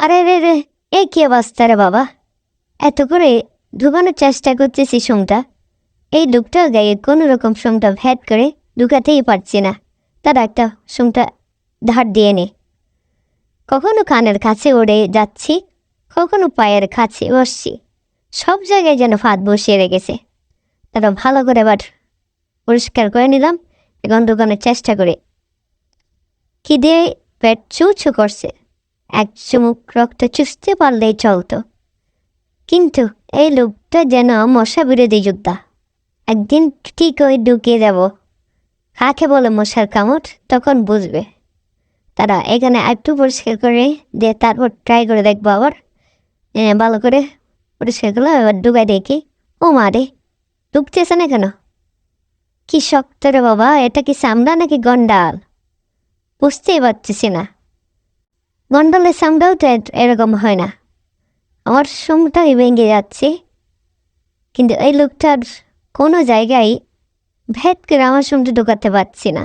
আরে রে রে, এ কি অবস্থা রে বাবা! এত করে ঢুকানোর চেষ্টা করতেছি সুমটা, এই লোকটার গায়ে কোনো রকম সুমটা ভ্যাট করে ঢুকাতেই পারছি না। তারা একটা সুমটা ধার দিয়ে নে। কখনো কানের কাছে ওড়ে যাচ্ছি, কখনো পায়ের কাছে বসছি, সব জায়গায় যেন ফাঁদ বসিয়ে রেখেছে। তারা ভালো করে এবার পরিষ্কার করে নিলাম, এখন ঢুকানোর চেষ্টা করে খিদে পেট চুচু করছে, এক চুমুক রক্ত চুষতে পারলেই চলতো। কিন্তু এই লোকটা যেন মশা বিরোধী যোদ্ধা। একদিন ঠিক ওই ঢুকিয়ে দেব। কাকে বলে মশার কামড় তখন বুঝবে। তারা এখানে একটু পরিষ্কার করে দিয়ে তারপর ট্রাই করে দেখবো আবার। ভালো করে পরিষ্কার করলো, এবার ডুবাই দেখি। ও মা রে, ঢুকতেছে না কেন? কি শক্ত রে বাবা! এটা কি চামড়া নাকি গন্ডাল? বুঝতেই পারতেছি না। গন্ডালের চামড়াও তো এরকম হয় না। আমার সোমটাই ভেঙে যাচ্ছে, কিন্তু এই লোকটার কোনো জায়গায় ভেদ করে আমার সোমটা ঢোকাতে পারছি না।